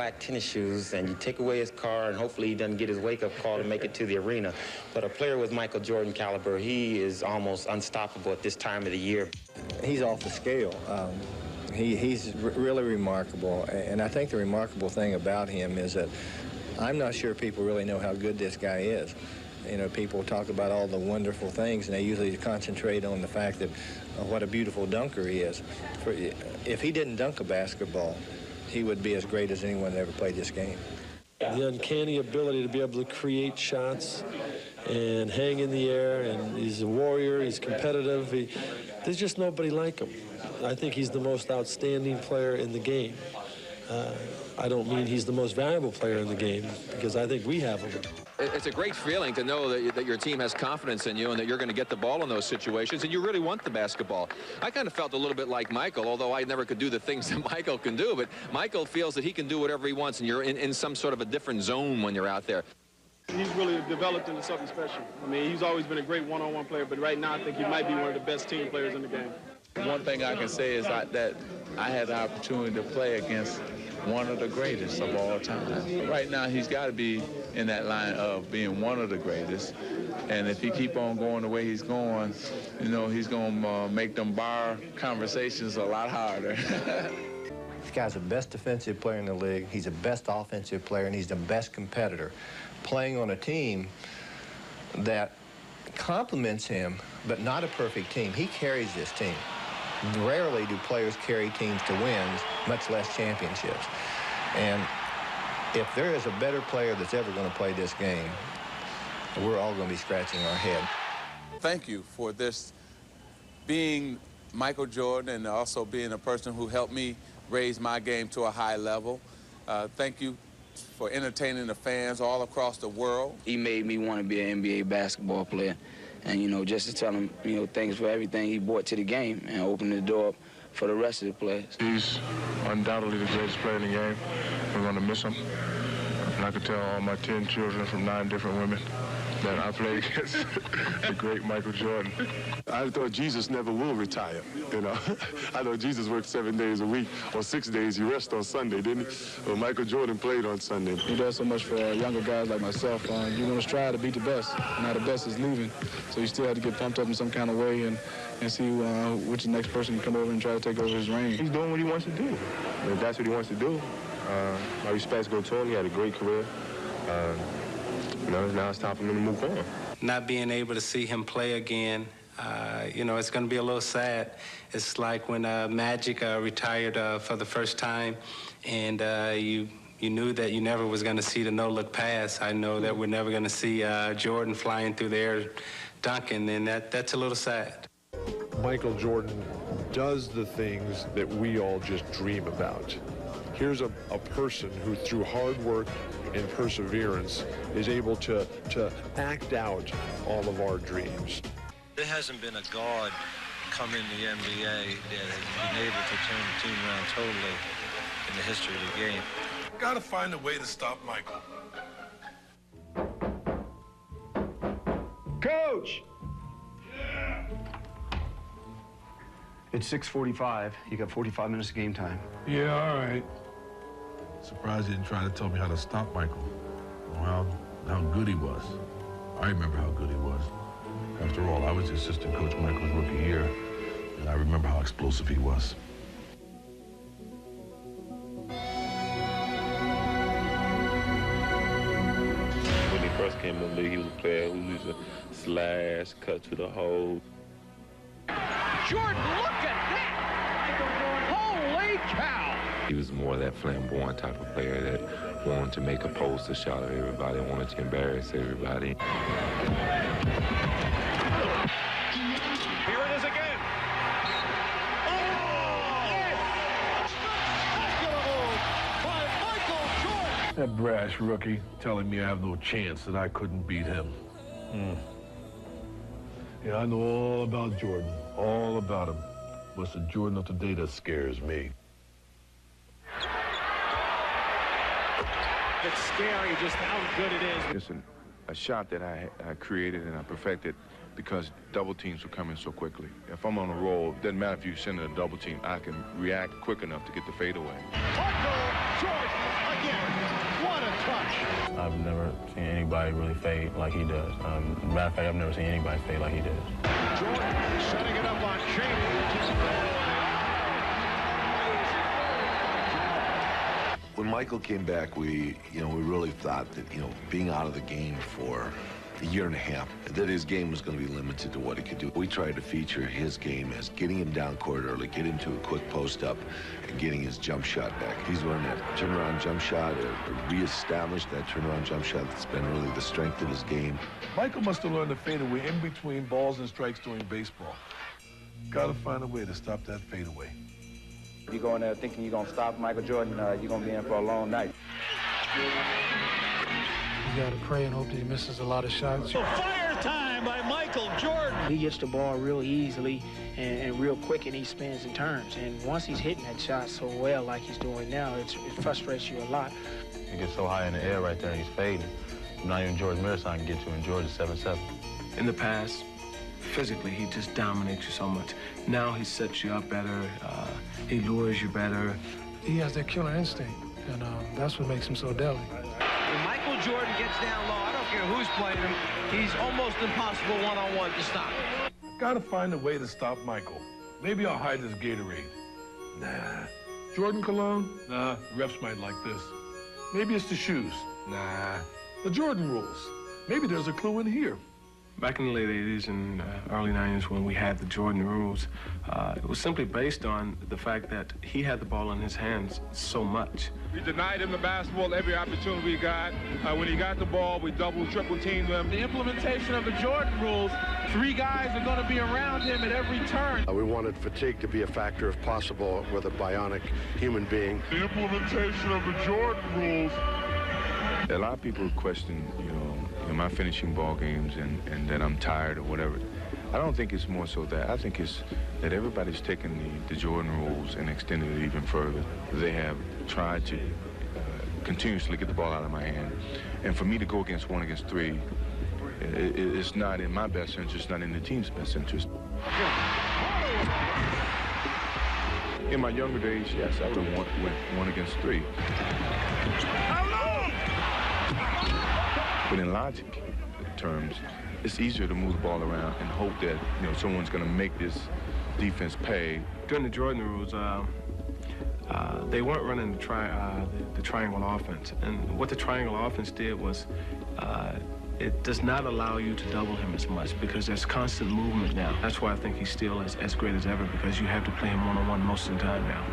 black tennis shoes and you take away his car and hopefully he doesn't get his wake-up call to make it to the arena. But a player with Michael Jordan caliber, he is almost unstoppable at this time of the year. He's off the scale. He's really remarkable, and I think the remarkable thing about him is that I'm not sure people really know how good this guy is. You know, people talk about all the wonderful things, and they usually concentrate on the fact that what a beautiful dunker he is. If he didn't dunk a basketball, he would be as great as anyone that ever played this game. The uncanny ability to be able to create shots and hang in the air, and he's a warrior, he's competitive. There's just nobody like him. I think he's the most outstanding player in the game. I don't mean he's the most valuable player in the game, because I think we have him. It's a great feeling to know that your team has confidence in you and that you're going to get the ball in those situations, and you really want the basketball. I kind of felt a little bit like Michael, although I never could do the things that Michael can do, but Michael feels that he can do whatever he wants, and you're in some sort of a different zone when you're out there. He's really developed into something special. I mean, he's always been a great one-on-one player, but right now I think he might be one of the best team players in the game. One thing I can say is that I had the opportunity to play against one of the greatest of all time. Right now, he's got to be in that line of being one of the greatest. And if he keep on going the way he's going, you know, he's going to make them bar conversations a lot harder. This guy's the best defensive player in the league. He's the best offensive player, and he's the best competitor. Playing on a team that complements him, but not a perfect team. He carries this team. Rarely do players carry teams to wins, much less championships. And if there is a better player that's ever going to play this game, we're all going to be scratching our head. Thank you for this being Michael Jordan and also being a person who helped me raise my game to a high level. Thank you for entertaining the fans all across the world. He made me want to be an NBA basketball player. And, you know, just to tell him, you know, thanks for everything he brought to the game and opened the door up for the rest of the players. He's undoubtedly the greatest player in the game. We're going to miss him. And I could tell all my 10 children from 9 different women that I played against the great Michael Jordan. I thought Jesus never will retire, you know. I know Jesus worked 7 days a week. On 6 days, he rested on Sunday, didn't he? Well, Michael Jordan played on Sunday. He does so much for younger guys like myself. You want to strive to beat the best. Now the best is leaving, so you still have to get pumped up in some kind of way and see which next person can come over and try to take over his reign. He's doing what he wants to do. And if that's what he wants to do, my respects go to him. He had a great career. You know, now it's time for him to move on. Not being able to see him play again, you know, it's going to be a little sad. It's like when Magic retired for the first time, and you knew that you never was going to see the no-look pass. I know that we're never going to see Jordan flying through the air dunking, and that's a little sad. Michael Jordan does the things that we all just dream about. Here's a person who, through hard work and perseverance, is able to act out all of our dreams. There hasn't been a guard come in the NBA that has been able to turn the team around totally in the history of the game. Gotta find a way to stop Michael. Coach! Yeah. It's 6:45. You got 45 minutes of game time. Yeah, all right. Surprised you didn't try to tell me how to stop Michael. Or how good he was. I remember how good he was. After all, I was the assistant coach Michael's rookie year, and I remember how explosive he was. When he first came in the league, he was a player who used to slash, cut to the hole. Jordan, look at that! Holy cow! He was more that flamboyant type of player that wanted to make a poster shot of everybody, wanted to embarrass everybody. Here it is again. Oh, yes! By Michael Jordan! That brash rookie telling me I have no chance, that I couldn't beat him. Yeah, I know all about Jordan, all about him. But it's the Jordan of today that scares me. It's scary just how good it is. It's a shot that I created and I perfected because double teams were coming so quickly. If I'm on a roll, it doesn't matter if you send in a double team, I can react quick enough to get the fadeaway. Michael Jordan again. What a touch. I've never seen anybody really fade like he does. Matter of fact, I've never seen anybody fade like he does. Jordan setting it up on Cheney. When Michael came back, we really thought that, being out of the game for a year and a half, that his game was going to be limited to what he could do. We tried to feature his game as getting him down court early, get him to a quick post-up, and getting his jump shot back. He's learned that turnaround jump shot, reestablished that turnaround jump shot that's been really the strength of his game. Michael must have learned to fade away in between balls and strikes during baseball. Got to find a way to stop that fadeaway. If you go in there thinking you're going to stop Michael Jordan, you're going to be in for a long night. You got to pray and hope that he misses a lot of shots. So fire time by Michael Jordan. He gets the ball real easily and real quick, and he spins and turns. And once he's hitting that shot so well like he's doing now, it frustrates you a lot. He gets so high in the air right there and he's fading. Not even George Marathon can get to, and George is 7'7". In the past, physically, he just dominates you so much. Now he sets you up better. He lures you better. He has that killer instinct, and that's what makes him so deadly. When Michael Jordan gets down low, I don't care who's playing him, he's almost impossible one-on-one to stop. Got to find a way to stop Michael. Maybe I'll hide this Gatorade. Nah. Jordan cologne? Nah, refs might like this. Maybe it's the shoes. Nah. The Jordan rules. Maybe there's a clue in here. Back in the late 80s and early 90s when we had the Jordan rules, it was simply based on the fact that he had the ball in his hands so much. We denied him the basketball every opportunity we got. When he got the ball, we double, triple teamed him. The implementation of the Jordan rules, 3 guys are going to be around him at every turn. We wanted fatigue to be a factor, if possible, with a bionic human being. The implementation of the Jordan rules. A lot of people question, am I finishing ball games and that I'm tired or whatever. I don't think it's more so that. I think it's that everybody's taken the Jordan rules and extended it even further. They have tried to continuously get the ball out of my hand. And for me to go against 1 against 3, it's not in my best interest, not in the team's best interest. In my younger days, yes, I would have went 1 against 3. But in logic terms, it's easier to move the ball around and hope that someone's going to make this defense pay. During the Jordan rules, they weren't running the triangle offense, and what the triangle offense did was it does not allow you to double him as much because there's constant movement now. That's why I think he's still as great as ever, because you have to play him one-on-one most of the time now.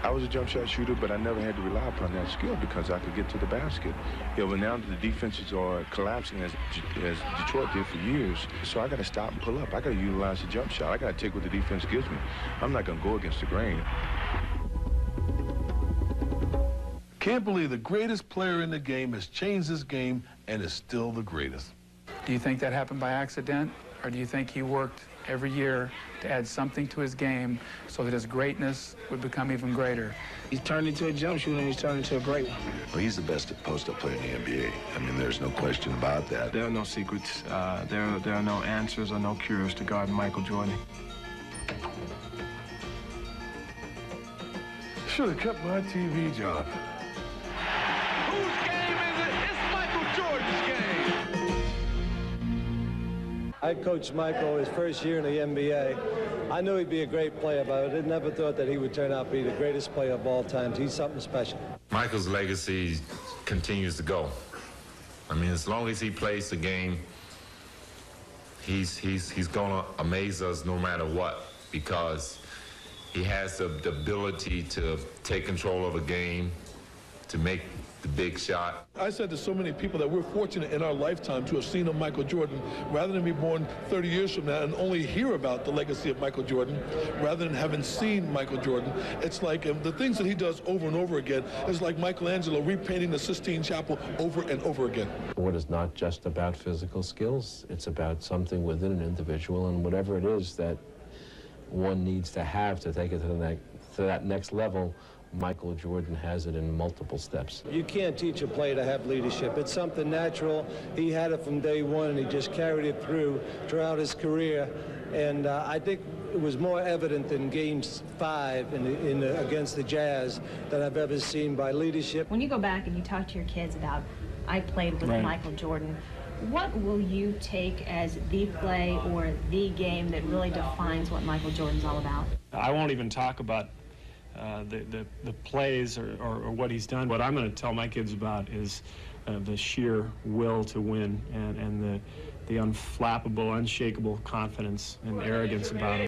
I was a jump shot shooter, but I never had to rely upon that skill because I could get to the basket. But now the defenses are collapsing as Detroit did for years. So I got to stop and pull up. I got to utilize the jump shot. I got to take what the defense gives me. I'm not going to go against the grain. Can't believe the greatest player in the game has changed his game and is still the greatest. Do you think that happened by accident, or do you think he worked every year to add something to his game so that his greatness would become even greater? He's turned into a jump shooter, and he's turned into a great one. Well, he's the best post-up player in the NBA. I mean, there's no question about that. There are no secrets. There are no answers or no cures to guard Michael Jordan. Should have kept my TV job. Whose game is it? It's Michael Jordan's game. I coached Michael his first year in the NBA. I knew he'd be a great player, but I never thought that he would turn out to be the greatest player of all time. He's something special. Michael's legacy continues to go. I mean, as long as he plays the game, he's gonna amaze us no matter what, because he has the ability to take control of a game, to make the big shot. I said to so many people that we're fortunate in our lifetime to have seen a Michael Jordan, rather than be born 30 years from now and only hear about the legacy of Michael Jordan, rather than having seen Michael Jordan. It's like the things that he does over and over again is like Michelangelo repainting the Sistine Chapel over and over again. What is not just about physical skills, it's about something within an individual, and whatever it is that one needs to have to take it to that next level, Michael Jordan has it in multiple steps. You can't teach a player to have leadership. It's something natural. He had it from day one, and he just carried it throughout his career. And I think it was more evident in Game 5 against the Jazz than I've ever seen by leadership. When you go back and you talk to your kids about, I played with Michael Jordan, what will you take as the play or the game that really defines what Michael Jordan's all about? I won't even talk about the plays or what he's done. What I'm going to tell my kids about is the sheer will to win and the unflappable, unshakable confidence and arrogance about him.